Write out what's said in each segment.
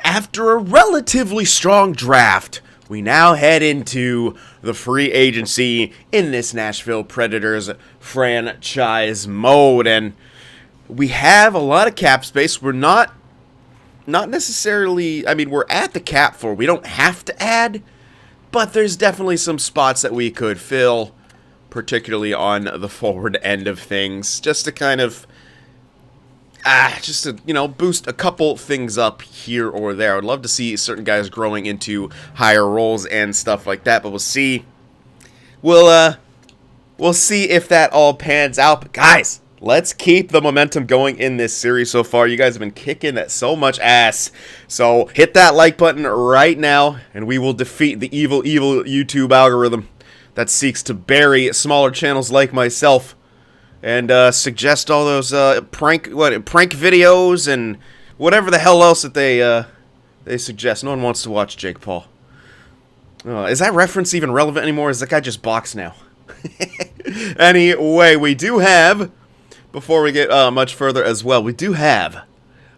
After a relatively strong draft, we now head into the free agency in this Nashville Predators franchise mode, and we have a lot of cap space. We're not necessarily, I mean, we're at the cap floor. We don't have to add, but there's definitely some spots that we could fill, particularly on the forward end of things, just to kind of boost a couple things up here or there. I would love to see certain guys growing into higher roles and stuff like that, but we'll see. We'll see if that all pans out. But guys, let's keep the momentum going in this series so far. You guys have been kicking so much ass. So hit that like button right now, and we will defeat the evil YouTube algorithm that seeks to bury smaller channels like myself. And suggest all those prank videos and whatever the hell else that they suggest. No one wants to watch Jake Paul. Is that reference even relevant anymore? Is that guy just boxed now? Anyway, we do have, before we get much further as well, we do have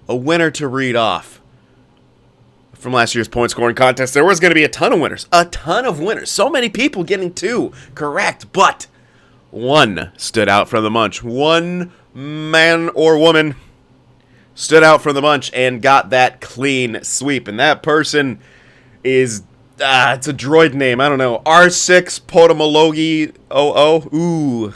a winner to read off from last year's point scoring contest. There was going to be a ton of winners. A ton of winners. So many people getting 2 correct, but one stood out from the bunch. One man or woman stood out from the bunch and got that clean sweep. And that person is, it's a droid name. I don't know. R6 Potamologi 00. Ooh.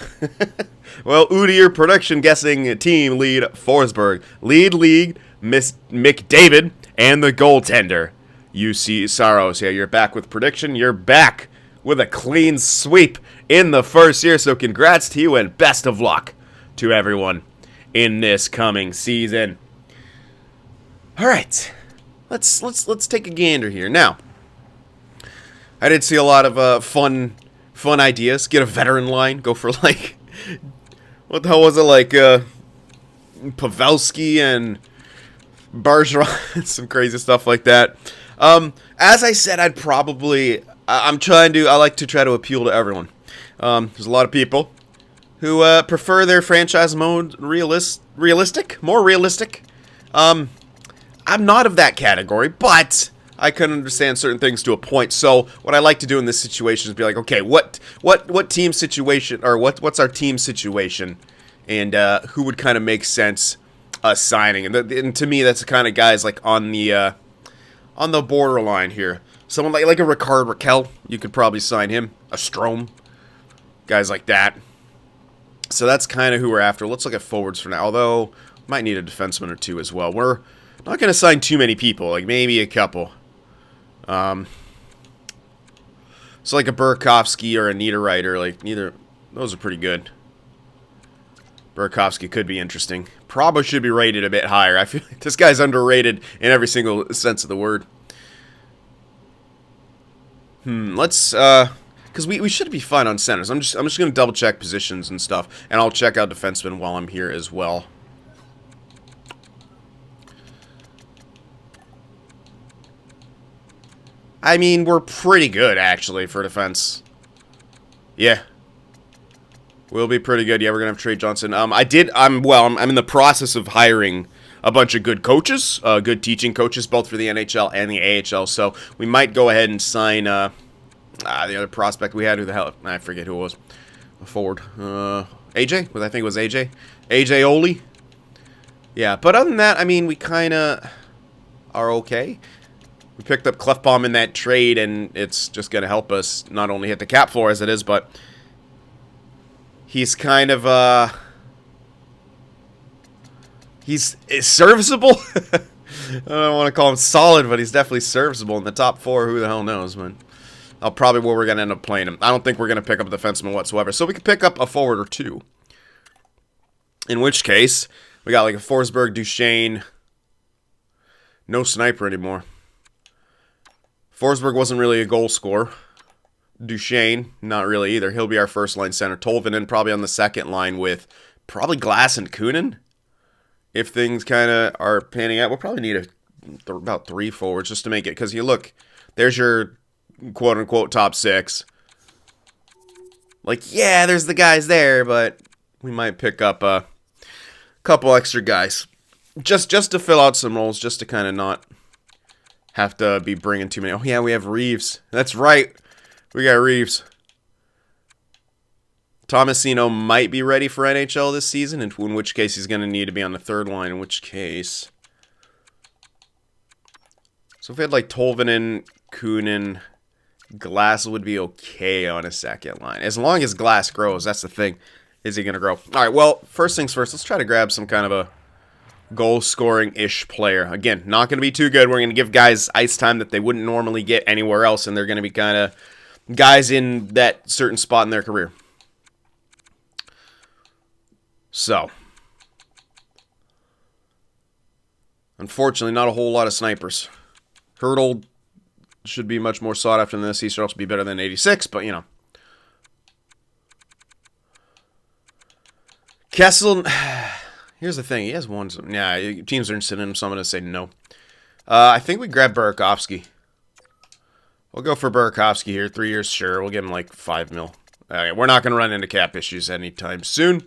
Well, ooh to your production guessing team lead Forsberg. Lead league, Miss McDavid, and the goaltender, UC Saros. Yeah, you're back with prediction. You're back with a clean sweep in the first year, so congrats to you and best of luck to everyone in this coming season. All right, let's take a gander here. Now, I did see a lot of fun ideas. Get a veteran line, go for like, what the hell was it, like Pavelski and Bergeron, some crazy stuff like that. As I said, I like to try to appeal to everyone. There's a lot of people who prefer their franchise mode realistic, more realistic. I'm not of that category, but I can understand certain things to a point. So what I like to do in this situation is be like, okay, what team situation, or what's our team situation, and who would kind of make sense signing. And to me, that's the kind of guys like on the borderline here. Someone like a Ricard Raquel, you could probably sign him. A Strome. Guys like that. So that's kind of who we're after. Let's look at forwards for now. Although, might need a defenseman or two as well. We're not going to sign too many people. Like, maybe a couple. So like a Burakovsky or a Niederreiter. Like, those are pretty good. Burakovsky could be interesting. Probably should be rated a bit higher. I feel like this guy's underrated in every single sense of the word. Let's, because we should be fine on centers. I'm just going to double check positions and stuff, and I'll check out defensemen while I'm here as well. I mean, we're pretty good actually for defense. Yeah. We'll be pretty good. Yeah, we're gonna have Trey Johnson. I'm in the process of hiring a bunch of good coaches, good teaching coaches, both for the NHL and the AHL. So we might go ahead and sign the other prospect we had. Who the hell? I forget who it was. A forward. AJ? I think it was AJ. AJ Oli. Yeah, but other than that, I mean, we kind of are okay. We picked up Clefbaum in that trade, and it's just going to help us not only hit the cap floor as it is, but he's kind of, he's serviceable. I don't want to call him solid, but he's definitely serviceable in the top 4. Who the hell knows, man? Probably where we're going to end up playing him. I don't think we're going to pick up a defenseman whatsoever. So we could pick up a forward or two. In which case, we got like a Forsberg, Duchesne. No sniper anymore. Forsberg wasn't really a goal scorer. Duchesne, not really either. He'll be our first line center. Tolvanen probably on the second line with probably Glass and Kunin. If things kind of are panning out, we'll probably need about 3 forwards just to make it. Because you look, there's your quote-unquote top 6. Like, yeah, there's the guys there, but we might pick up a couple extra guys. Just to fill out some roles, just to kind of not have to be bringing too many. Oh, yeah, we have Reeves. That's right. We got Reeves. Tomasino might be ready for NHL this season, in which case he's going to need to be on the third line, in which case... So if we had like Tolvanen, Kunin, Glass would be okay on a second line. As long as Glass grows, that's the thing. Is he going to grow? All right, well, first things first, let's try to grab some kind of a goal-scoring-ish player. Again, not going to be too good. We're going to give guys ice time that they wouldn't normally get anywhere else, and they're going to be kind of guys in that certain spot in their career. So, unfortunately, not a whole lot of snipers. Hurdle should be much more sought after than this. He should also be better than 86, but, you know. Kessel, here's the thing. He has one. Yeah, teams are interested in him, so I'm going to say no. I think we grab Burakovsky. We'll go for Burakovsky here. 3 years, sure. We'll give him like 5 mil. We're not going to run into cap issues anytime soon.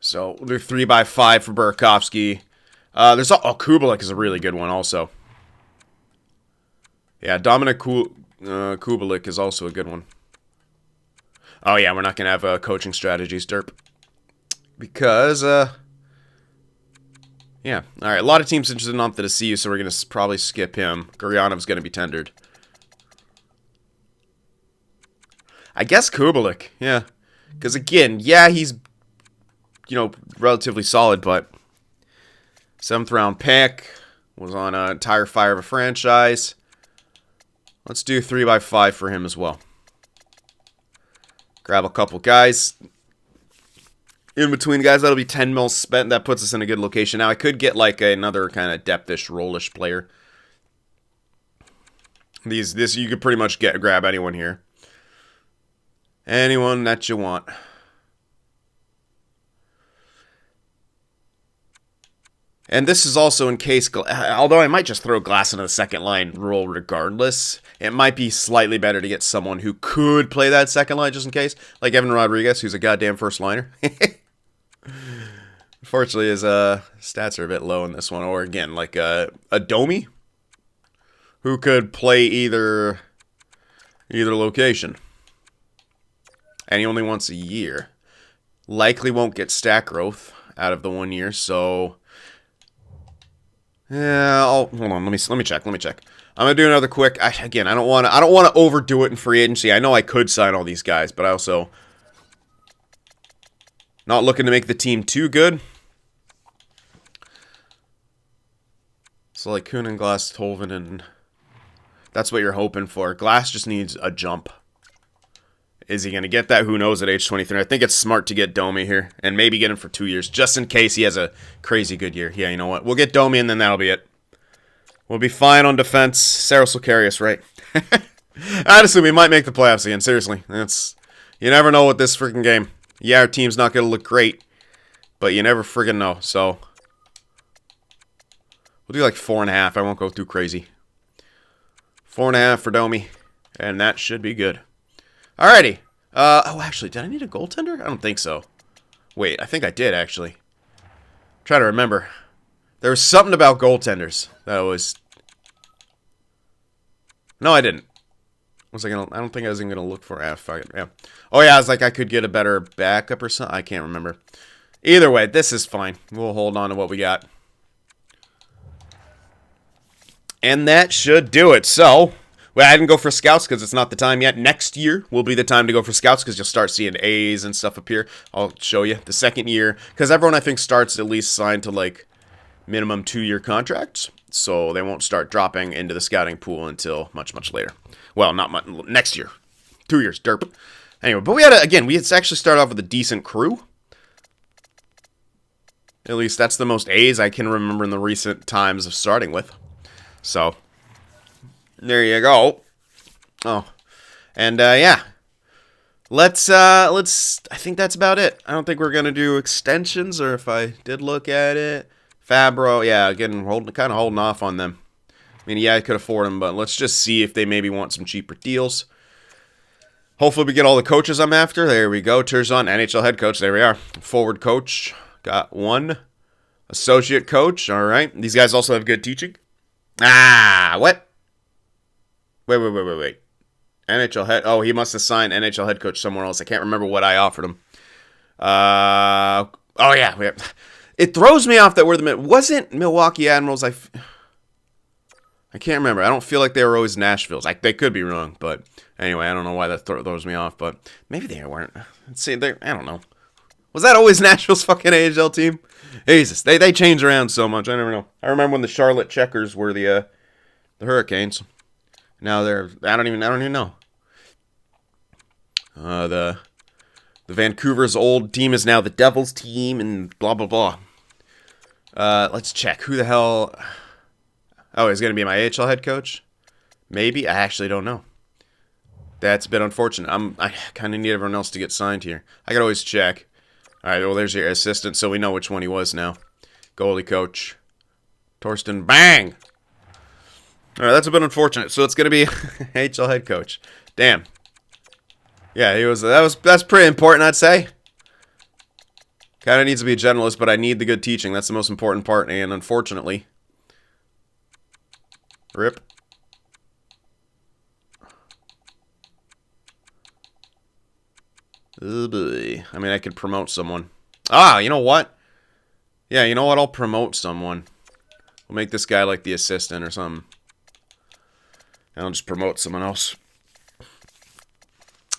So we'll do 3x5 for Burakovsky. There's Kubelik is a really good one also. Yeah, Dominic Kubelik is also a good one. Oh yeah, we're not going to have coaching strategies, derp. Because, yeah. Alright, a lot of teams interested in Anthodisiou, so we're going to probably skip him. Guryanov's going to be tendered. I guess Kubelik, yeah. Because again, yeah, he's, you know, relatively solid, but 7th round pick, was on a tire fire of a franchise. Let's do 3x5 for him as well. Grab a couple guys. In between guys, that'll be 10 mil spent. That puts us in a good location. Now, I could get like another kind of depth-ish, roll-ish player. This you could pretty much grab anyone here. Anyone that you want. And this is also in case, although I might just throw Glass into the second line role regardless, it might be slightly better to get someone who could play that second line just in case, like Evan Rodriguez, who's a goddamn first liner. Unfortunately, his stats are a bit low in this one. Or again, like a Domi, who could play either location. And he only once a year. Likely won't get stat growth out of the 1 year, so... Yeah, hold on. Let me check. I'm gonna do another quick. I don't want to overdo it in free agency. I know I could sign all these guys, but I also not looking to make the team too good. So like Kunin, Glass, Tolvanen, and that's what you're hoping for. Glass just needs a jump. Is he going to get that? Who knows at age 23? I think it's smart to get Domi here. And maybe get him for 2 years. Just in case he has a crazy good year. Yeah, you know what? We'll get Domi and then that'll be it. We'll be fine on defense. Saros will carry us, right? Honestly, we might make the playoffs again. Seriously. You never know with this freaking game. Yeah, our team's not going to look great. But you never friggin' know. So, we'll do like 4.5. I won't go too crazy. 4.5 for Domi. And that should be good. Alrighty. Oh, actually, did I need a goaltender? I don't think so. Wait, I think I did, actually. Try to remember. There was something about goaltenders that was... No, I didn't. Was I gonna? I don't think I was even gonna look for. Fuck it. Yeah. Oh yeah, I was like, I could get a better backup or something. I can't remember. Either way, this is fine. We'll hold on to what we got. And that should do it. So... Well, I didn't go for scouts because it's not the time yet. Next year will be the time to go for scouts because you'll start seeing A's and stuff appear. I'll show you the second year because everyone I think starts at least signed to like minimum 2-year contracts, so they won't start dropping into the scouting pool until much later. Well, not much next year, 2 years, derp. Anyway, but we had we actually started off with a decent crew. At least that's the most A's I can remember in the recent times of starting with. So. There you go. Oh. And, yeah. Let's, I think that's about it. I don't think we're going to do extensions, or if I did look at it. Fabro, yeah, again, kind of holding off on them. I mean, yeah, I could afford them, but let's just see if they maybe want some cheaper deals. Hopefully we get all the coaches I'm after. There we go. Terzon, NHL head coach. There we are. Forward coach. Got one. Associate coach. All right. These guys also have good teaching. Ah! What? Wait. NHL head. Oh, he must have signed NHL head coach somewhere else. I can't remember what I offered him. Oh yeah. It throws me off that we're the wasn't Milwaukee Admirals. I can't remember. I don't feel like they were always Nashville's. They could be wrong, but anyway, I don't know why that throws me off. But maybe they weren't. Let's see. I don't know. Was that always Nashville's fucking AHL team? Jesus, they change around so much. I never know. I remember when the Charlotte Checkers were the Hurricanes. Now they're I don't even know. The Vancouver's old team is now the Devils team, and blah blah blah. Let's check. Who the hell? Oh, he's gonna be my AHL head coach? Maybe. I actually don't know. That's a bit unfortunate. I kind of need everyone else to get signed here. I could always check. All right. Well, there's your assistant, so we know which one he was now. Goalie coach, Torsten Bang. All right, that's a bit unfortunate. So it's gonna be AHL head coach. Damn. Yeah, that's pretty important, I'd say. Kind of needs to be a generalist, but I need the good teaching. That's the most important part, and unfortunately, rip. Oh boy. I mean, I could promote someone. You know what? Yeah, you know what? I'll promote someone. We'll make this guy like the assistant or something. And I'll just promote someone else.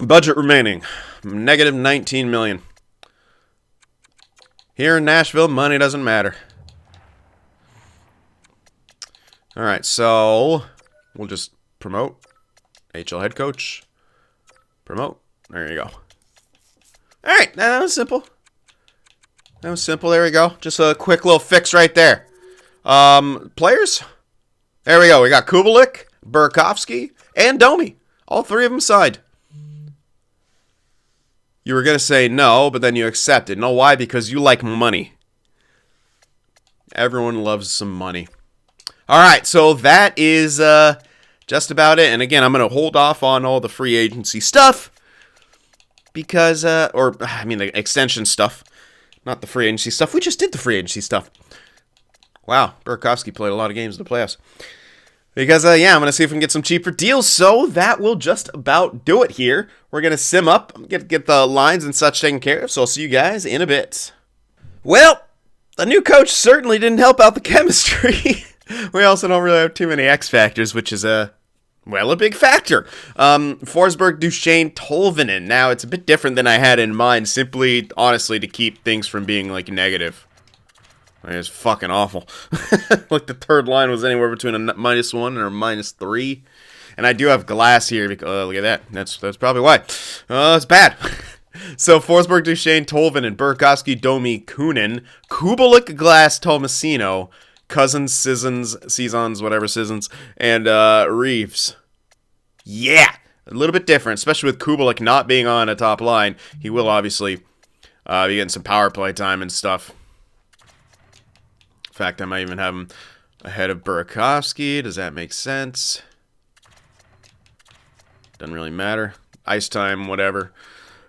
Budget remaining. Negative 19 million. Here in Nashville, money doesn't matter. Alright, so we'll just promote. HL head coach. Promote. There you go. Alright, that was simple. That was simple. There we go. Just a quick little fix right there. Players. There we go. We got Kubalik, Burakovsky, and Domi. All three of them signed. You were going to say no, but then you accepted. No, why? Because you like money. Everyone loves some money. All right, so that is just about it. And again, I'm going to hold off on all the free agency stuff. Because, the extension stuff. Not the free agency stuff. We just did the free agency stuff. Wow, Burakovsky played a lot of games in the playoffs. Because, I'm going to see if we can get some cheaper deals. So that will just about do it here. We're going to sim up, get the lines and such taken care of. So I'll see you guys in a bit. Well, the new coach certainly didn't help out the chemistry. We also don't really have too many X factors, which is a big factor. Forsberg, Duchesne, Tolvanen. Now, it's a bit different than I had in mind, simply, honestly, to keep things from being, negative. It's fucking awful. The third line was anywhere between a -1 and a -3. And I do have glass here. Because, look at that. That's probably why. It's bad. So, Forsberg, Duchesne, Tolvanen, Burakovsky, Domi, Kunin, Kubalik, Glass, Tomasino, Cousins, Seasons, and Reeves. Yeah! A little bit different, especially with Kubalik not being on a top line. He will obviously be getting some power play time and stuff. In fact, I might even have him ahead of Burakovsky. Does that make sense? Doesn't really matter. Ice time, whatever.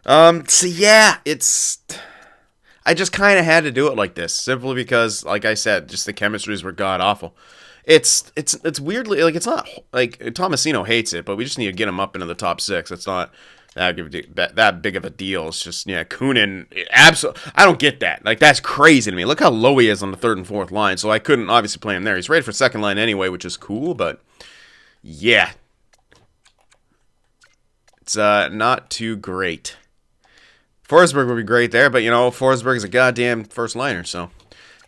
So yeah, I just kind of had to do it like this, simply because, like I said, just the chemistries were god awful. It's weirdly it's not like Tomasino hates it, but we just need to get him up into the top 6. It's not that big of a deal. It's just Kunin. Absolutely, I don't get that. That's crazy to me. Look how low he is on the 3rd and 4th line. So I couldn't obviously play him there. He's rated for 2nd line anyway, which is cool. But yeah, it's not too great. Forsberg would be great there, but Forsberg is a goddamn first liner. So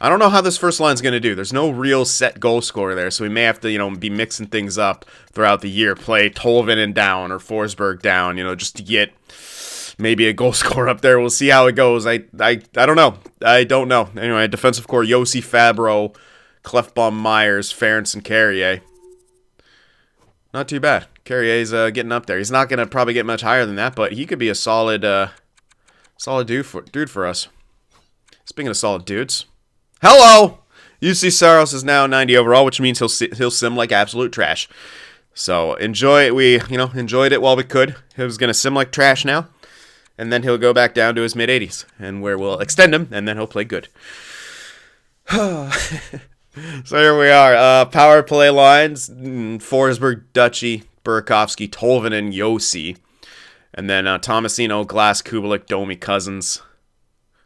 I don't know how this first line's going to do. There's no real set goal scorer there, so we may have to, be mixing things up throughout the year. Play Tolvanen down or Forsberg down, just to get maybe a goal scorer up there. We'll see how it goes. I don't know. I don't know. Anyway, defensive core, Yossi, Fabro, Clefbaum, Myers, Ferentz, and Carrier. Not too bad. Carrier's getting up there. He's not going to probably get much higher than that, but he could be a solid dude for us. Speaking of solid dudes. Hello! UC Saros is now 90 overall, which means he'll sim like absolute trash. So enjoy it. We enjoyed it while we could. He was gonna sim like trash now, and then he'll go back down to his mid 80s, and where we'll extend him, and then he'll play good. So here we are. Power play lines. Forsberg, Dutchy, Burakovsky, Tolvanen, Yossi. And then Tomasino, Glass, Kubalik, Domi, Cousins.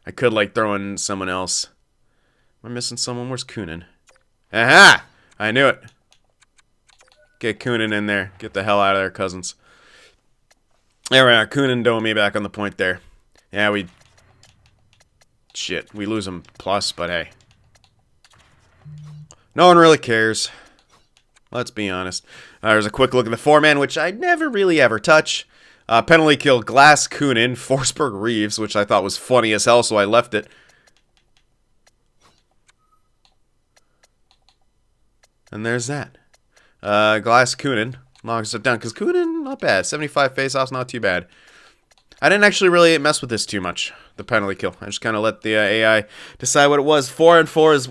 I could like throw in someone else. Am I missing someone? Where's Kunin? Aha! I knew it. Get Kunin in there. Get the hell out of there, Cousins. There we are. Kunin, Domi back on the point there. Yeah, we... Shit, we lose him plus, but hey. No one really cares. Let's be honest. There's a quick look at the four-man, which I never really ever touch. Penalty kill, Glass, Kunin, Forsberg, Reeves, which I thought was funny as hell, so I left it. And there's that. Glass, Kunin. Logs it down, because Kunin, not bad. 75 face-offs, not too bad. I didn't actually really mess with this too much, the penalty kill. I just kind of let the AI decide what it was. 4 and 4 is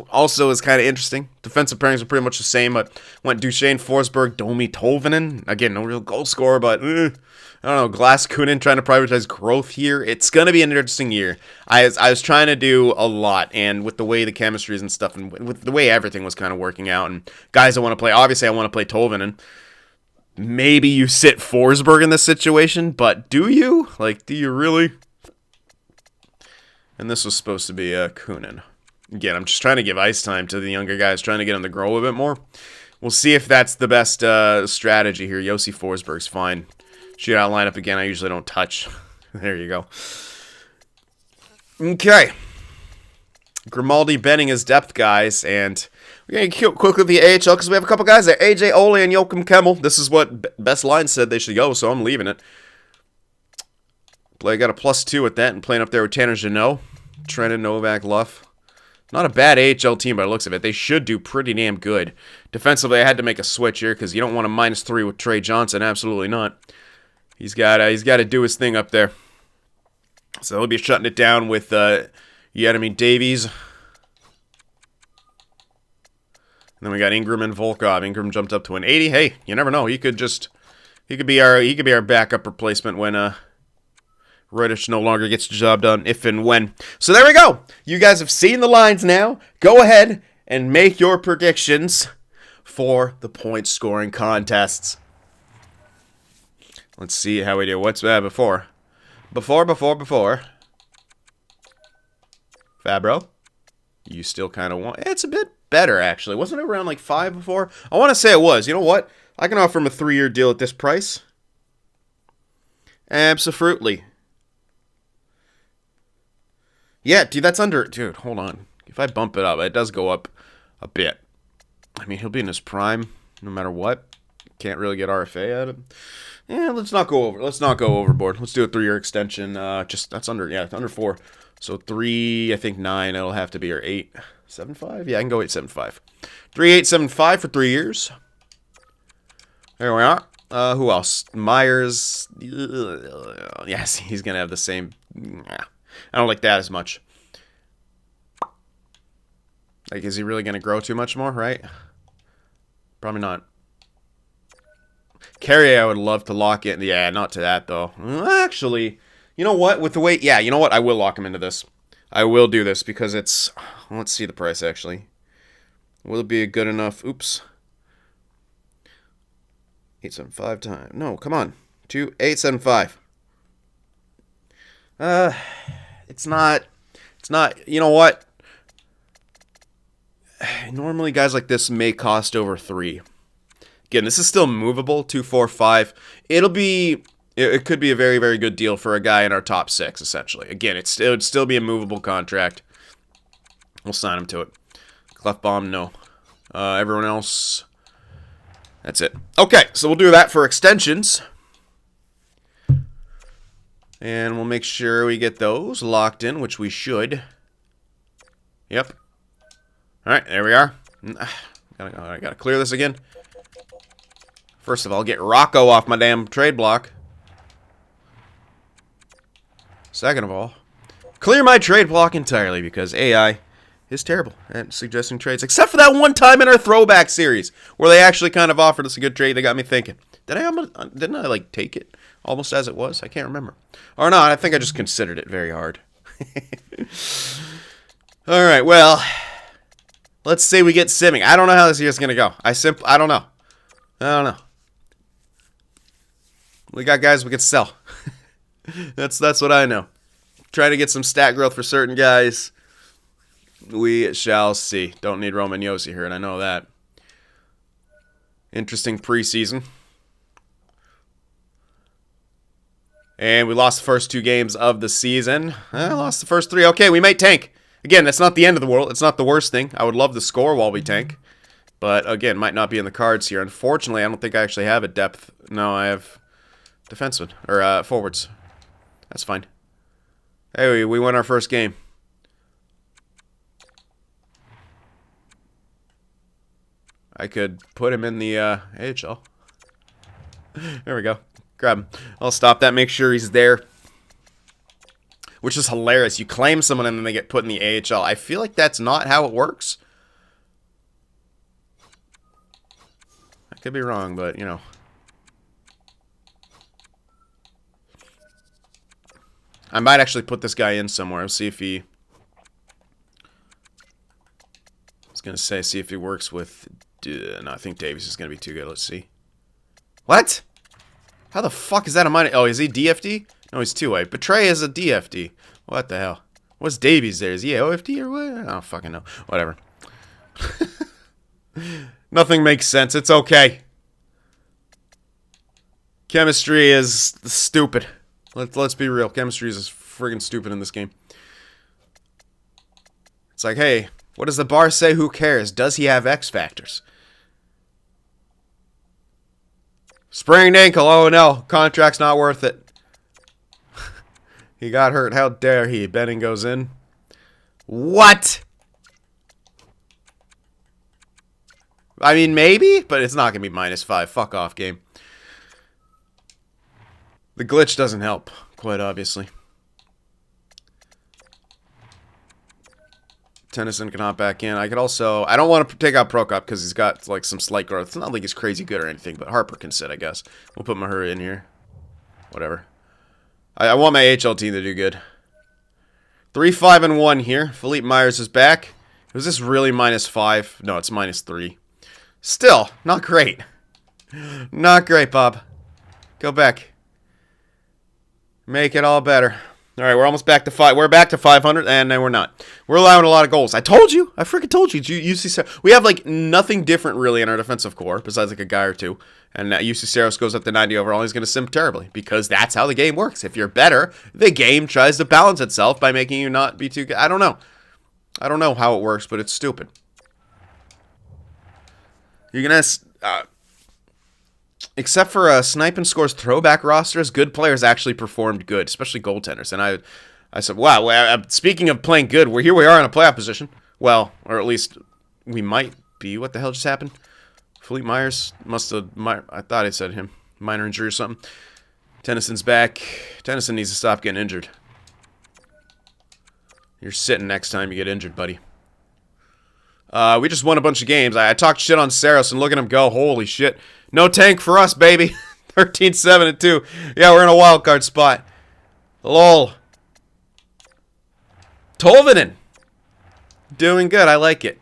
kind of interesting. Defensive pairings are pretty much the same, but went Duchesne, Forsberg, Domi, Tolvanen. Again, no real goal scorer, but I don't know. Glass, Kunin trying to prioritize growth here. It's going to be an interesting year. I was trying to do a lot, and with the way the chemistries and stuff, and with the way everything was kind of working out, and guys I want to play, obviously I want to play Tolvanen. Maybe you sit Forsberg in this situation, but do you? Like, do you really? And this was supposed to be Kunin. Again, I'm just trying to give ice time to the younger guys, trying to get them to grow a bit more. We'll see if that's the best strategy here. Yossi Forsberg's fine. Shootout lineup again, I usually don't touch. There you go. Okay. Grimaldi, Benning as depth guys, and we're going to quickly the AHL because we have a couple guys there. AJ Ole and Joachim Kemmel. This is what Best Line said they should go, so I'm leaving it. I got a +2 with that and playing up there with Tanner Jeannot, Trenton, Novak, Luff. Not a bad AHL team by the looks of it. They should do pretty damn good. Defensively, I had to make a switch here because you don't want a -3 with Trey Johnson. Absolutely not. He's got to do his thing up there. So he'll be shutting it down with Yeremy Davies. And then we got Ingram and Volkov. Ingram jumped up to an 80. Hey, you never know. He could be our backup replacement when Reddish no longer gets the job done, if and when. So there we go. You guys have seen the lines now. Go ahead and make your predictions for the point scoring contests. Let's see how we do. What's before? Before. Fabro, you still kind of want... It's a bit better, actually. Wasn't it around like 5 before? I want to say it was. You know what? I can offer him a 3-year deal at this price. Absolutely. Yeah, dude, that's under... Dude, hold on. If I bump it up, it does go up a bit. I mean, he'll be in his prime no matter what. Can't really get RFA out of him. Yeah, let's not go overboard. Let's do a 3-year extension. That's under 4. So 3, I think 9, it'll have to be, or 8.75? Yeah, I can go 8.75. 3.875 for 3 years. There we are. Who else? Myers. Yes, he's going to have the same. I don't like that as much. Like, is he really going to grow too much more, right? Probably not. Carrier, I would love to lock in. Yeah, not to that, though. Actually, you know what? With the way... Yeah, you know what? I will lock him into this. I will do this because it's... Let's see the price, actually. Will it be a good enough... Oops. 875 times... No, come on. 875. It's not... You know what? Normally, guys like this may cost over 3. Again, this is still movable, 2, 4, 5. It could be a very, very good deal for a guy in our top 6, essentially. Again, it would still be a movable contract. We'll sign him to it. Clefbaum, no. Everyone else, that's it. Okay, so we'll do that for extensions. And we'll make sure we get those locked in, which we should. Yep. All right, there we are. I gotta clear this again. First of all, get Rocco off my damn trade block. Second of all, clear my trade block entirely because AI is terrible at suggesting trades. Except for that one time in our throwback series where they actually kind of offered us a good trade. They got me thinking. Didn't I like take it almost as it was? I can't remember. Or not, I think I just considered it very hard. All right, well, Let's say we get simming. I don't know how this year's gonna go. I don't know. I don't know. We got guys we could sell. That's what I know. Try to get some stat growth for certain guys. We shall see. Don't need Roman Yossi here, and I know that. Interesting preseason. And we lost the first 2 games of the season. Lost the first 3. Okay, we might tank. Again, that's not the end of the world. It's not the worst thing. I would love to score while we tank. But, again, might not be in the cards here. Unfortunately, I don't think I actually have a depth. No, I have defensemen. Or forwards. That's fine. Hey, we won our first game. I could put him in the AHL. There we go. Grab him. I'll stop that. Make sure he's there. Which is hilarious. You claim someone and then they get put in the AHL. I feel like that's not how it works. I could be wrong, but, you know. I might actually put this guy in somewhere. I'll see if he... I was going to say, see if he works with... No, I think Davies is going to be too good. Let's see. What? How the fuck is that a minor? Oh, is he DFD? No, he's 2-way. Betray is a DFD. What the hell? What's Davies there? Is he OFD or what? I don't fucking know. Whatever. Nothing makes sense. It's okay. Chemistry is stupid. Let's be real. Chemistry is friggin' stupid in this game. It's like, hey, what does the bar say? Who cares? Does he have X factors? Sprained ankle. Oh no, contract's not worth it. He got hurt. How dare he? Benning goes in. What? I mean, maybe, but it's not gonna be -5. Fuck off, game. The glitch doesn't help, quite obviously. Tennyson can hop back in. I could also... I don't want to take out Prokop because he's got, like, some slight growth. It's not like he's crazy good or anything, but Harper can sit, I guess. We'll put Mahura in here. Whatever. I want my HL team to do good. 3-5-1 here. Philippe Myers is back. Was this really -5? No, it's -3. Still, not great. Not great, Bob. Go back. Make it all better. All right, we're almost back to 5. We're back to 500, and then we're not. We're allowing a lot of goals. I told you. I freaking told you. UC Saros. We have, like, nothing different, really, in our defensive core, besides, like, a guy or two. And UC Saros goes up to 90 overall. He's going to sim terribly, because that's how the game works. If you're better, the game tries to balance itself by making you not be too good. I don't know. I don't know how it works, but it's stupid. You're going to... except for Snipe and Score's throwback rosters, good players actually performed good, especially goaltenders. And I said, wow, speaking of playing good, here we are in a playoff position. Well, or at least we might be. What the hell just happened? Philippe Myers must have, I thought I said him. Minor injury or something. Tennyson's back. Tennyson needs to stop getting injured. You're sitting next time you get injured, buddy. We just won a bunch of games. I talked shit on Saros and look at him go. Holy shit. No tank for us, baby. 13-7-2. Yeah, we're in a wild card spot. Lol. Tolvanen. Doing good. I like it.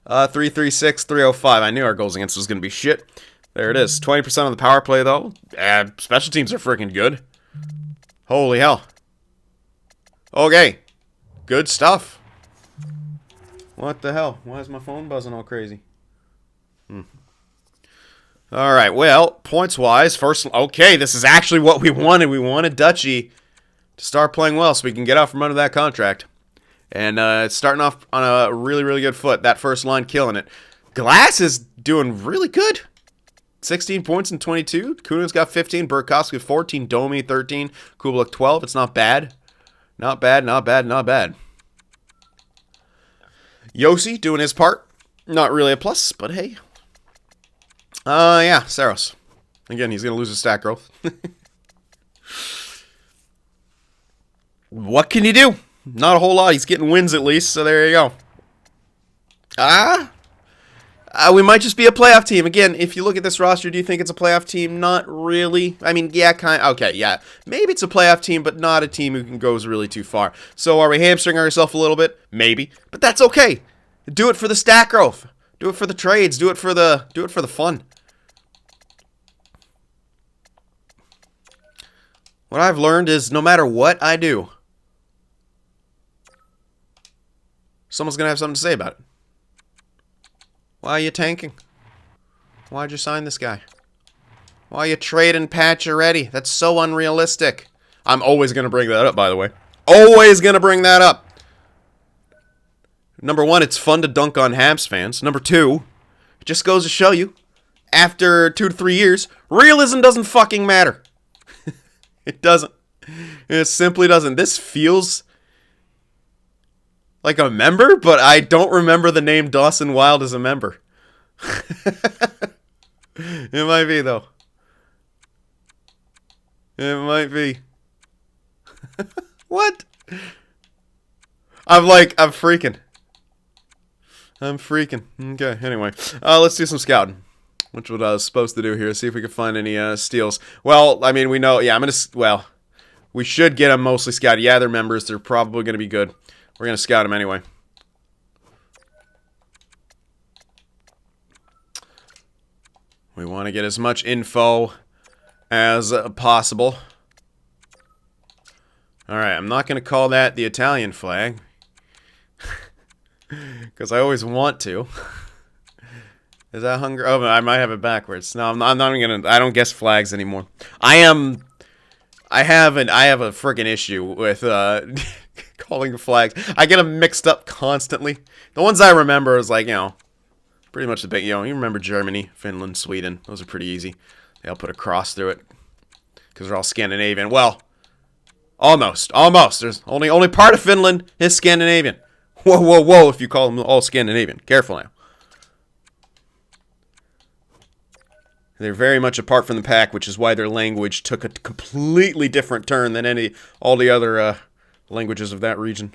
336, 305. I knew our goals against was going to be shit. There it is. 20% on the power play, though. Special teams are freaking good. Holy hell. Okay. Good stuff. What the hell? Why is my phone buzzing all crazy? All right, well, points-wise, first... Okay, this is actually what we wanted. We wanted Dutchy to start playing well so we can get out from under that contract. And it's starting off on a really, really good foot. That first line killing it. Glass is doing really good. 16 points in 22. Kunin's got 15. Burakovsky 14. Domi 13. Kubalik 12. It's not bad. Not bad, not bad, not bad. Yossi doing his part. Not really a plus, but hey. Yeah, Saros. Again, he's going to lose his stat growth. What can you do? Not a whole lot. He's getting wins at least, so there you go. We might just be a playoff team. Again, if you look at this roster, do you think it's a playoff team? Not really. I mean, yeah, kind of. Okay, yeah. Maybe it's a playoff team, but not a team who goes really too far. So are we hamstringing ourselves a little bit? Maybe. But that's okay. Do it for the stat growth. Do it for the trades. Do it for the fun. What I've learned is no matter what I do, someone's going to have something to say about it. Why are you tanking? Why'd you sign this guy? Why are you trading Pacioretty? That's so unrealistic. I'm always going to bring that up, by the way. Always going to bring that up. Number one, it's fun to dunk on Habs fans. Number two, it just goes to show you, after 2 to 3 years, realism doesn't fucking matter. It doesn't. It simply doesn't. This feels like a member, but I don't remember the name Dawson Wild as a member. It might be, though. It might be. What? I'm freaking. I'm freaking. Okay, anyway. Let's do some scouting. Which what I was supposed to do here. See if we can find any steals. Well, I mean, we know. Yeah, we should get them mostly scouted. Yeah, they're members. They're probably going to be good. We're going to scout them anyway. We want to get as much info as possible. Alright, I'm not going to call that the Italian flag. Because I always want to. Is that Hungary? Oh, I might have it backwards. No, I'm not even going to... I don't guess flags anymore. I have a freaking issue with calling flags. I get them mixed up constantly. The ones I remember is like, pretty much the big, you remember Germany, Finland, Sweden. Those are pretty easy. They all put a cross through it because they're all Scandinavian. Well, almost. There's only part of Finland is Scandinavian. Whoa, if you call them all Scandinavian. Careful now. They're very much apart from the pack, which is why their language took a completely different turn than all the other languages of that region.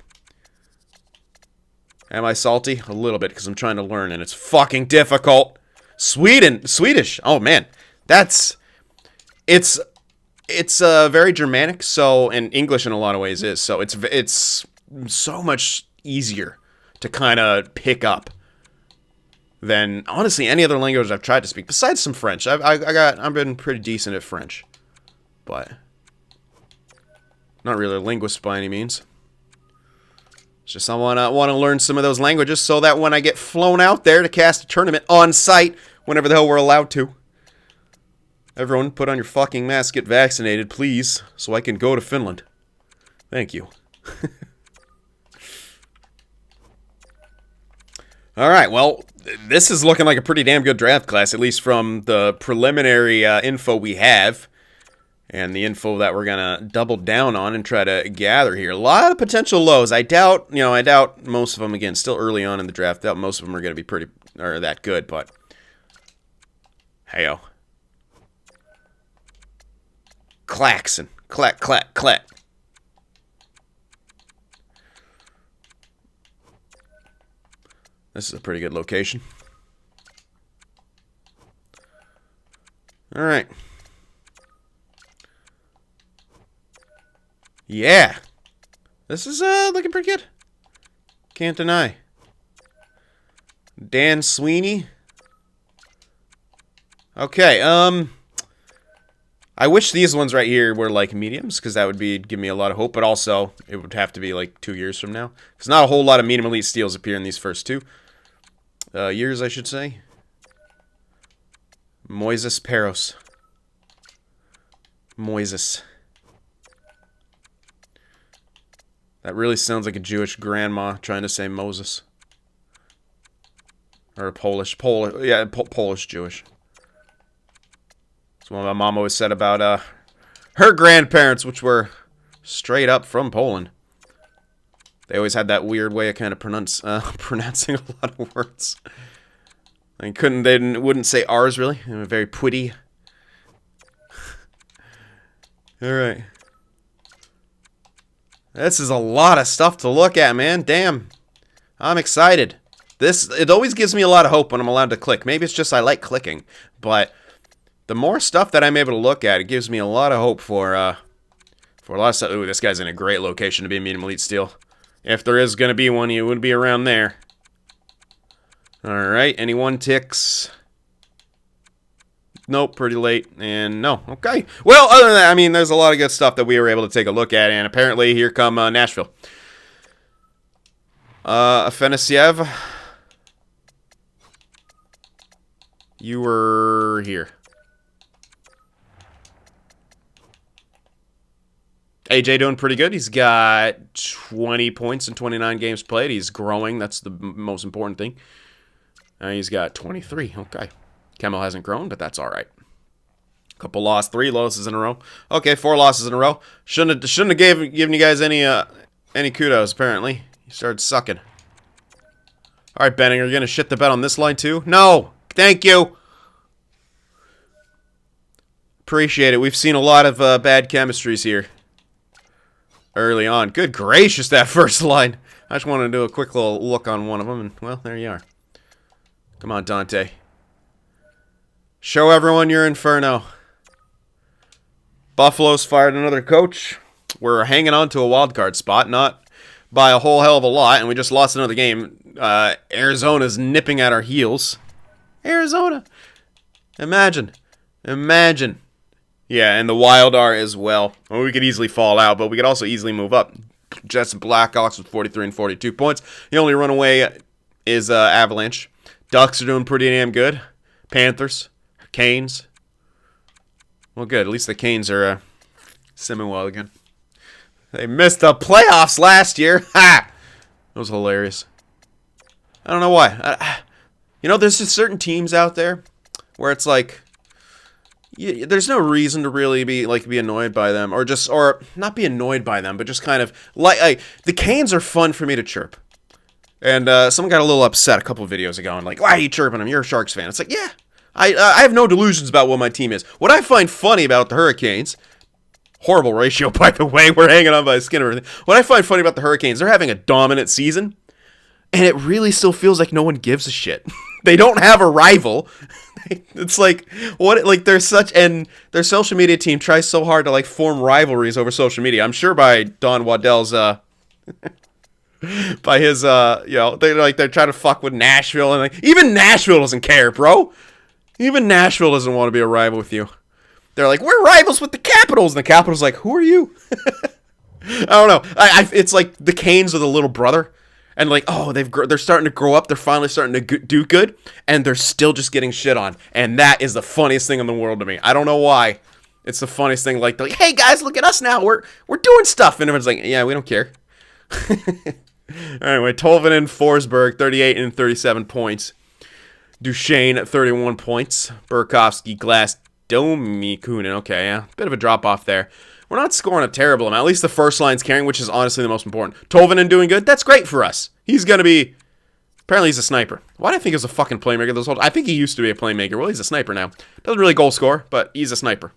Am I salty? A little bit, because I'm trying to learn, and it's fucking difficult. Swedish. Oh man, it's very Germanic. So, and English in a lot of ways is. So it's so much easier to kind of pick up than honestly any other language I've tried to speak, besides some French. I've been pretty decent at French, but not really a linguist by any means. It's just I want to learn some of those languages so that when I get flown out there to cast a tournament on site, whenever the hell we're allowed to, everyone put on your fucking mask, get vaccinated, please, so I can go to Finland. Thank you. All right, well, this is looking like a pretty damn good draft class, at least from the preliminary info we have. And the info that we're going to double down on and try to gather here. A lot of potential lows. I doubt most of them, again, still early on in the draft. I doubt most of them are going to be that good, but hey-o. Claxon. Clack. This is a pretty good location. All right. Yeah. This is looking pretty good. Can't deny. Dan Sweeney. Okay, I wish these ones right here were like mediums, because that would give me a lot of hope, but also it would have to be like 2 years from now. Because not a whole lot of medium elite steals appear in these first 2 years, I should say. Moises Peros. Moises. That really sounds like a Jewish grandma trying to say Moses. Or a Polish Jewish. That's what my mom always said about her grandparents, which were straight up from Poland. They always had that weird way of kind of pronouncing a lot of words. They wouldn't say R's really. They were very pretty. All right. This is a lot of stuff to look at, man. Damn. I'm excited. It always gives me a lot of hope when I'm allowed to click. Maybe it's just I like clicking, but the more stuff that I'm able to look at, it gives me a lot of hope for a lot of stuff. Ooh, this guy's in a great location to be a medium elite steal. If there is going to be one, it would be around there. Alright, any one ticks? Nope, pretty late. And no, okay. Well, other than that, I mean, there's a lot of good stuff that we were able to take a look at, and apparently here come Nashville. Afanasyev, you were here. AJ doing pretty good. He's got 20 points in 29 games played. He's growing. That's the most important thing. He's got 23. Okay. Kemmel hasn't grown, but that's all right. Couple lost, 3 losses in a row. Okay, 4 losses in a row. Shouldn't have given you guys any kudos. Apparently, you started sucking. All right, Benning, are you gonna shit the bed on this line too? No, thank you. Appreciate it. We've seen a lot of bad chemistries here early on. Good gracious, that first line. I just wanted to do a quick little look on one of them, and, well, there you are. Come on, Dante. Show everyone your inferno. Buffalo's fired another coach. We're hanging on to a wild card spot, not by a whole hell of a lot, and we just lost another game. Arizona's nipping at our heels. Arizona. Imagine. Yeah, and the Wild are as well. Well, we could easily fall out, but we could also easily move up. Jets and Blackhawks with 43 and 42 points. The only runaway is Avalanche. Ducks are doing pretty damn good. Panthers. Canes. Well, good. At least the Canes are simming well again. They missed the playoffs last year. Ha! That was hilarious. I don't know why. You know, there's just certain teams out there where it's like, there's no reason to really be annoyed by them, or not be annoyed by them, but just kind of like the Canes are fun for me to chirp. And someone got a little upset a couple of videos ago and like, why are you chirping them? You're a Sharks fan. It's like, yeah, I have no delusions about what my team is. What I find funny about the Hurricanes, horrible ratio by the way, we're hanging on by the skin and everything. What I find funny about the Hurricanes, they're having a dominant season, and it really still feels like no one gives a shit. They don't have a rival. It's like, what, like they're such, and their social media team tries so hard to like form rivalries over social media. I'm sure by Don Waddell's, by his, they're trying to fuck with Nashville, and like, even Nashville doesn't care, bro. Even Nashville doesn't want to be a rival with you. They're like, we're rivals with the Capitals, and the Capitals like, who are you? I don't know. It's like the Canes are the little brother. And like, oh, they're starting to grow up. They're finally starting to do good, and they're still just getting shit on. And that is the funniest thing in the world to me. I don't know why. It's the funniest thing. Like, they're like, hey guys, look at us now. We're doing stuff, and everyone's like, yeah, we don't care. Anyway, Tolvanen, Forsberg, 38 and 37 points. Duchesne, 31 points. Burakovsky, Glass, Domi, Kunin. Okay, yeah, bit of a drop off there. We're not scoring a terrible amount. At least the first line's carrying, which is honestly the most important. Tolvanen doing good. That's great for us. He's going to be... Apparently he's a sniper. Why do I think he was a fucking playmaker this whole... I think he used to be a playmaker. Well, he's a sniper now. Doesn't really goal score, but he's a sniper.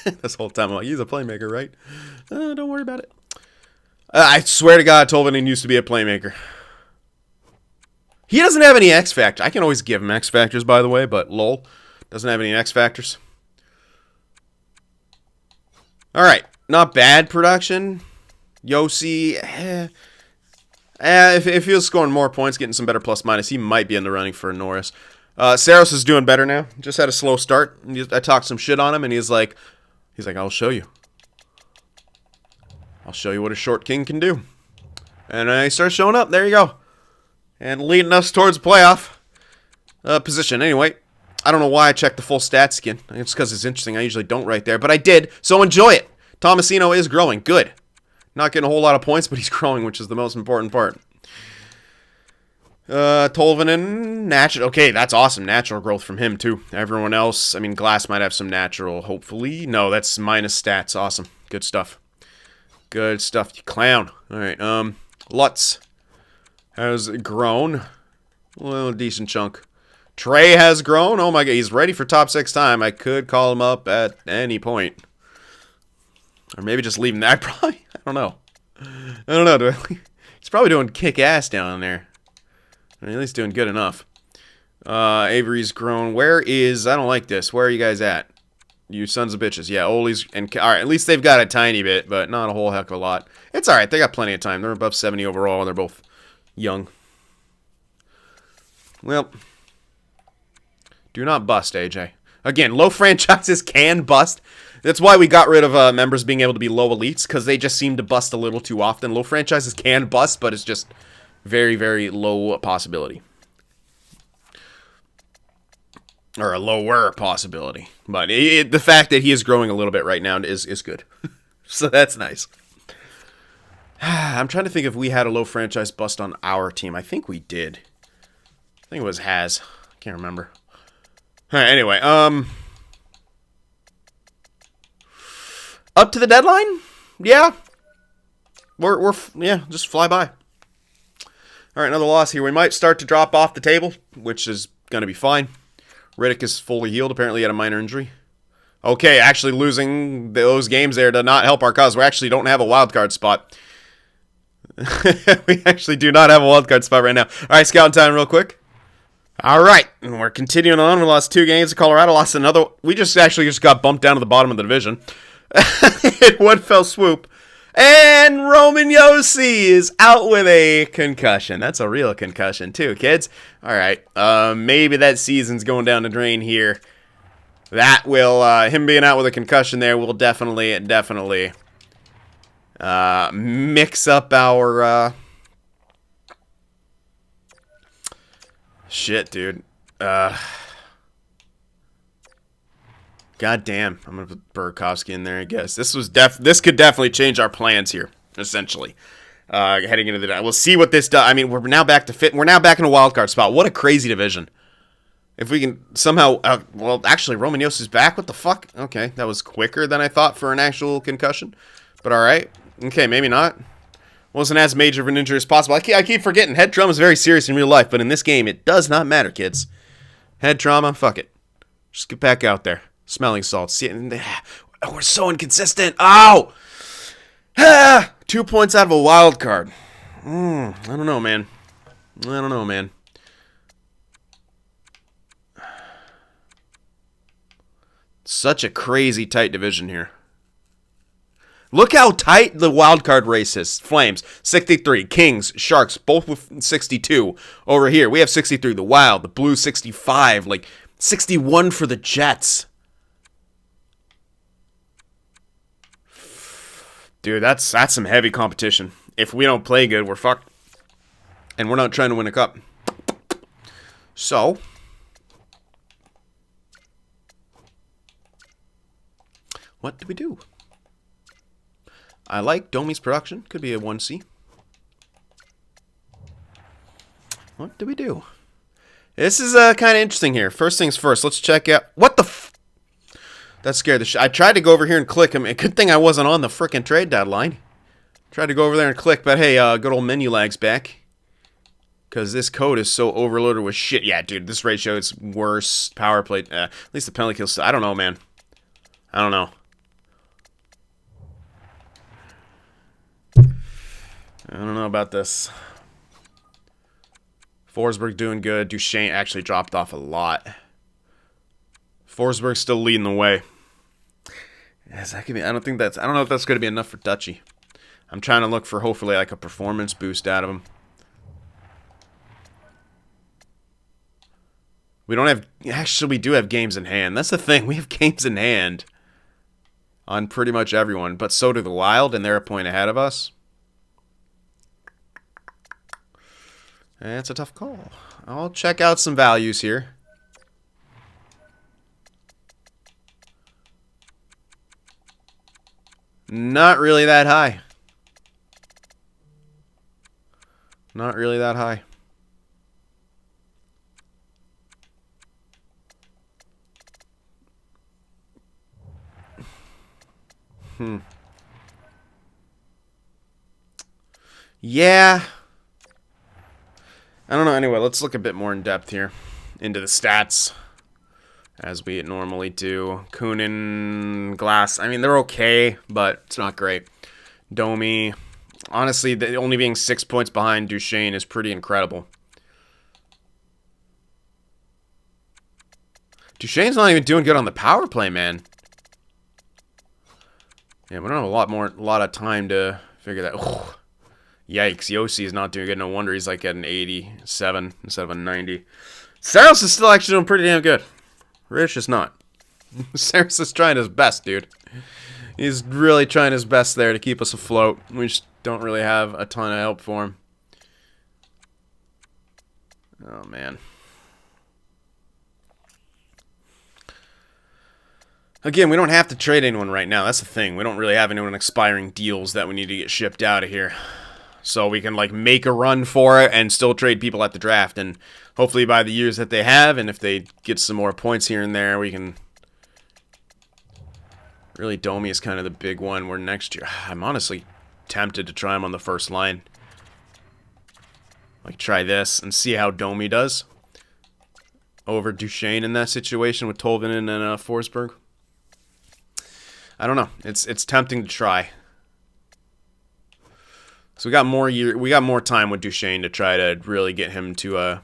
This whole time I'm like, he's a playmaker, right? Don't worry about it. I swear to God, Tolvanen used to be a playmaker. He doesn't have any X factor. I can always give him X factors, by the way, but lol. Doesn't have any X factors. Alright, not bad production. Yossi, if he was scoring more points, getting some better plus-minus, he might be in the running for Norris. Saros is doing better now. Just had a slow start. I talked some shit on him, and he's like, I'll show you. I'll show you what a short king can do. And he starts showing up. There you go. And leading us towards playoff position. Anyway, I don't know why I checked the full stats again. It's because it's interesting. I usually don't right there, but I did, so enjoy it. Tomasino is growing. Good. Not getting a whole lot of points, but he's growing, which is the most important part. Tolvanen, natural. Okay, that's awesome. Natural growth from him, too. Everyone else, I mean, Glass might have some natural, hopefully. No, that's minus stats. Awesome. Good stuff. Good stuff, you clown. All right, Lutz has grown. Well, a decent chunk. Trey has grown. Oh my God, he's ready for top 6 time. I could call him up at any point. Or maybe just leave him there. I don't know. He's probably doing kick ass down there. At least doing good enough. Avery's grown. Where is... I don't like this. Where are you guys at? You sons of bitches. Yeah, Ole's... and alright, at least they've got a tiny bit, but not a whole heck of a lot. It's alright. They got plenty of time. They're above 70 overall, and they're both young. Well... do not bust, AJ. Again, low franchises can bust. That's why we got rid of members being able to be low elites, because they just seem to bust a little too often. Low franchises can bust, but it's just very, very low possibility. Or a lower possibility. But the fact that he is growing a little bit right now is good. So that's nice. I'm trying to think if we had a low franchise bust on our team. I think we did. I think it was Haz. I can't remember. Alright, anyway, up to the deadline? Yeah. Yeah, just fly by. Alright, another loss here. We might start to drop off the table, which is going to be fine. Riddick is fully healed. Apparently he had a minor injury. Okay, actually losing those games there did not help our cause. We actually don't have a wildcard spot. We actually do not have a wildcard spot right now. Alright, scouting time real quick. Alright, and we're continuing on. We lost 2 games. Colorado lost another. We just got bumped down to the bottom of the division. In one fell swoop. And Roman Yossi is out with a concussion. That's a real concussion too, kids. Alright, maybe that season's going down the drain here. That will, him being out with a concussion there will definitely mix up our, shit, dude. God damn. I'm gonna put Burakovsky in there, I guess. This could definitely change our plans here, essentially. Heading into the... We'll see what this does. I mean, we're now back to we're now back in a wildcard spot. What a crazy division. If we can somehow... well, actually, Roman Yossi is back. What the fuck? Okay, that was quicker than I thought for an actual concussion. But alright. Okay, maybe not. Wasn't as major of an injury as possible. I keep forgetting. Head trauma is very serious in real life, but in this game, it does not matter, kids. Head trauma, fuck it. Just get back out there. Smelling salts. See, we're so inconsistent. Ow! 2 points out of a wild card. I don't know, man. Such a crazy tight division here. Look how tight the wild card race is. Flames, 63. Kings, Sharks, both with 62. Over here, we have 63. The Wild, the Blues, 65. Like, 61 for the Jets. Dude, that's some heavy competition. If we don't play good, we're fucked. And we're not trying to win a cup. So... what do we do? I like Domi's production. Could be a 1C. What do we do? This is kind of interesting here. First things first. Let's check out... what the f... that scared the shit. I tried to go over here and click him. Good thing I wasn't on the frickin' trade deadline. Tried to go over there and click, but hey, good old menu lag's back. Because this code is so overloaded with shit. Yeah, dude, this ratio is worse. Power play... at least the penalty kill... I don't know, man. I don't know. I don't know about this. Forsberg doing good. Duchesne actually dropped off a lot. Forsberg's still leading the way. Yes, that could be. I don't know if that's going to be enough for Dutchy. I'm trying to look for hopefully like a performance boost out of him. We don't have... actually, we do have games in hand. That's the thing. We have games in hand on pretty much everyone. But so do the Wild, and they're a point ahead of us. It's a tough call. I'll check out some values here. Not really that high. Not really that high. Yeah. I don't know. Anyway, let's look a bit more in depth here into the stats, as we normally do. Kunin, Glass, I mean, they're okay, but it's not great. Domi, honestly, only being 6 points behind Duchesne is pretty incredible. Duchesne's not even doing good on the power play, man. Yeah, we don't have a lot of time to figure that. Oh, yikes, Yossi is not doing good. No wonder he's like at an 87 instead of a 90. Saros is still actually doing pretty damn good. Rich is not. Saros is trying his best, dude. He's really trying his best there to keep us afloat. We just don't really have a ton of help for him. Oh, man. Again, we don't have to trade anyone right now. That's the thing. We don't really have anyone expiring deals that we need to get shipped out of here. So we can, like, make a run for it and still trade people at the draft. And hopefully by the years that they have, and if they get some more points here and there, we can... Really, Domi is kind of the big one where next year... I'm honestly tempted to try him on the first line. Like, try this and see how Domi does. Over Duchesne in that situation with Tolvanen and Forsberg. I don't know. It's tempting to try. So we got more time with Duchesne to try to really get him to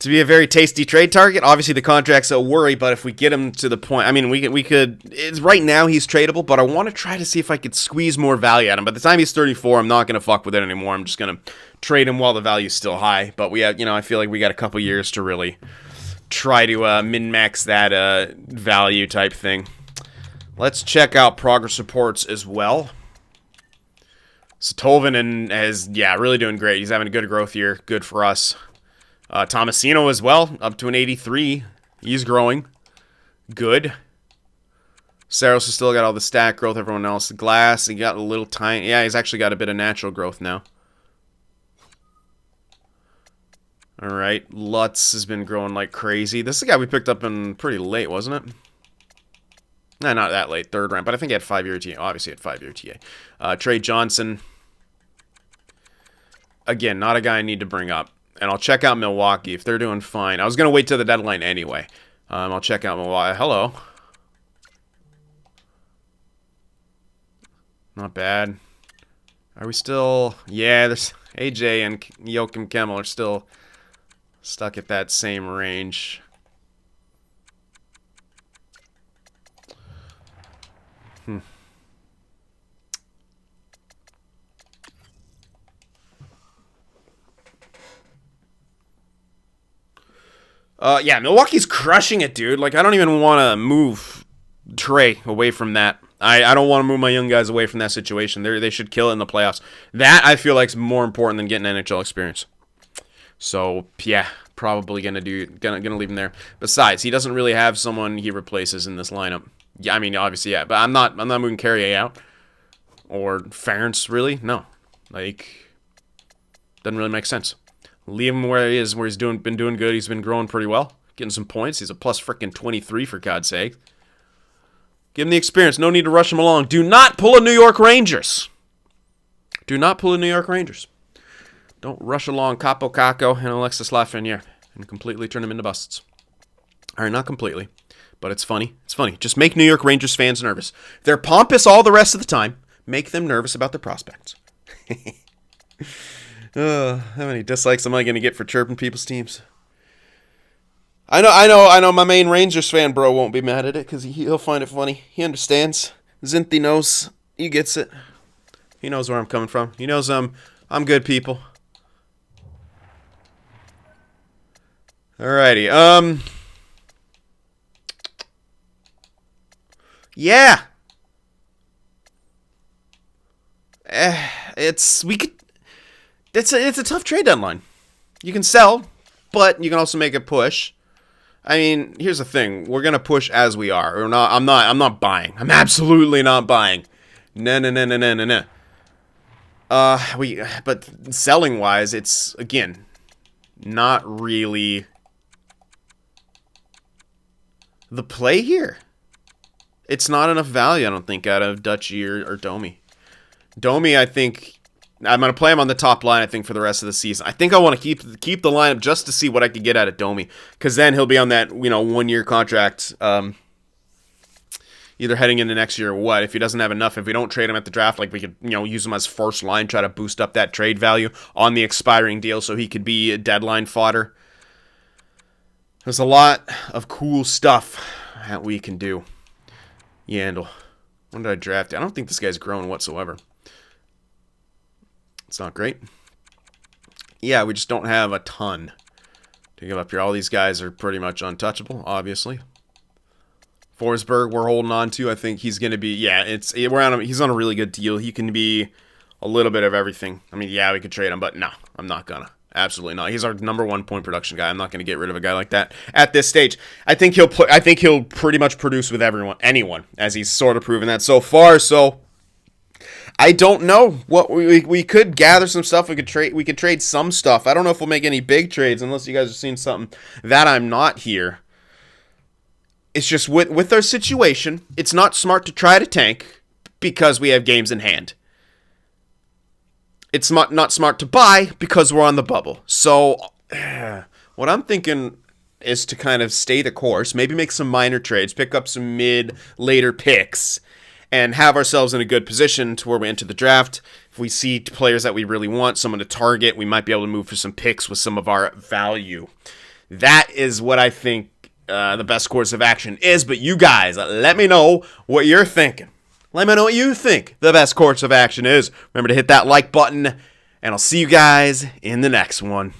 be a very tasty trade target. Obviously the contract's a worry, but if we get him to the point, I mean, we could. It's right now he's tradable, but I want to try to see if I could squeeze more value out of him. By the time he's 34, I'm not gonna fuck with it anymore. I'm just gonna trade him while the value's still high. But we have, I feel like we got a couple years to really try to min-max that value type thing. Let's check out progress reports as well. So Tolvanen is, really doing great. He's having a good growth year. Good for us. Tomasino as well, up to an 83. He's growing. Good. Saros has still got all the stat growth. Everyone else, Glass, he got a little tiny. Yeah, he's actually got a bit of natural growth now. All right, Lutz has been growing like crazy. This is the guy we picked up in pretty late, wasn't it? Nah, not that late, 3rd round, but I think he had 5-year TA. Obviously, he had 5-year TA. Trey Johnson. Again, not a guy I need to bring up. And I'll check out Milwaukee if they're doing fine. I was going to wait till the deadline anyway. I'll check out Milwaukee. Hello. Not bad. Are we still... Yeah, there's AJ and Joachim Kemmel are still stuck at that same range. Yeah, Milwaukee's crushing it, dude. Like, I don't even want to move Trey away from that. I don't want to move my young guys away from that situation. They should kill it in the playoffs. That, I feel like, is more important than getting NHL experience. So, yeah, probably gonna leave him there. Besides, he doesn't really have someone he replaces in this lineup. Yeah, I mean, obviously, yeah, but I'm not moving Carrier out. Or Ferentz, really? No. Like, doesn't really make sense. Leave him where he is, where he's been doing good. He's been growing pretty well, getting some points. He's a plus frickin' 23 for God's sake. Give him the experience. No need to rush him along. Do not pull a New York Rangers. Do not pull a New York Rangers. Don't rush along Capo Caco and Alexis Lafreniere and completely turn them into busts. All right, not completely, but it's funny. It's funny. Just make New York Rangers fans nervous. They're pompous all the rest of the time. Make them nervous about their prospects. How many dislikes am I going to get for chirping people's teams? I know. My main Rangers fan bro won't be mad at it because he'll find it funny. He understands. Zinthi knows. He gets it. He knows where I'm coming from. He knows I'm good people. Alrighty. Yeah. It's a tough trade deadline. You can sell, but you can also make a push. I mean, here's the thing: we're gonna push as we are. Or not. I'm not buying. I'm absolutely not buying. No. But selling wise, it's again not really the play here. It's not enough value, I don't think, out of Dutchy or Domi. Domi, I think. I'm going to play him on the top line, I think, for the rest of the season. I think I want to keep the lineup just to see what I could get out of Domi. Because then he'll be on that, 1-year contract, either heading into next year or what. If he doesn't have enough, if we don't trade him at the draft, like we could, use him as first line, try to boost up that trade value on the expiring deal so he could be a deadline fodder. There's a lot of cool stuff that we can do. Yandel. When did I draft it? I don't think this guy's grown whatsoever. It's not great. Yeah, we just don't have a ton to give up here. All these guys are pretty much untouchable, obviously. Forsberg, we're holding on to. I think he's going to be, he's on a really good deal. He can be a little bit of everything. I mean, yeah, we could trade him, but no, I'm not going to. Absolutely not. He's our #1 point production guy. I'm not going to get rid of a guy like that at this stage. I think he'll pretty much produce with anyone, as he's sort of proven that so far. So I don't know what we could gather some stuff. We could trade some stuff. I don't know if we'll make any big trades unless you guys are seeing something that I'm not here. It's just with our situation, it's not smart to try to tank because we have games in hand. It's not smart to buy because we're on the bubble. So what I'm thinking is to kind of stay the course, maybe make some minor trades, pick up some later picks, and have ourselves in a good position to where we enter the draft. If we see players that we really want, someone to target, we might be able to move for some picks with some of our value. That is what I think the best course of action is. But you guys, let me know what you're thinking. Let me know what you think the best course of action is. Remember to hit that like button, and I'll see you guys in the next one.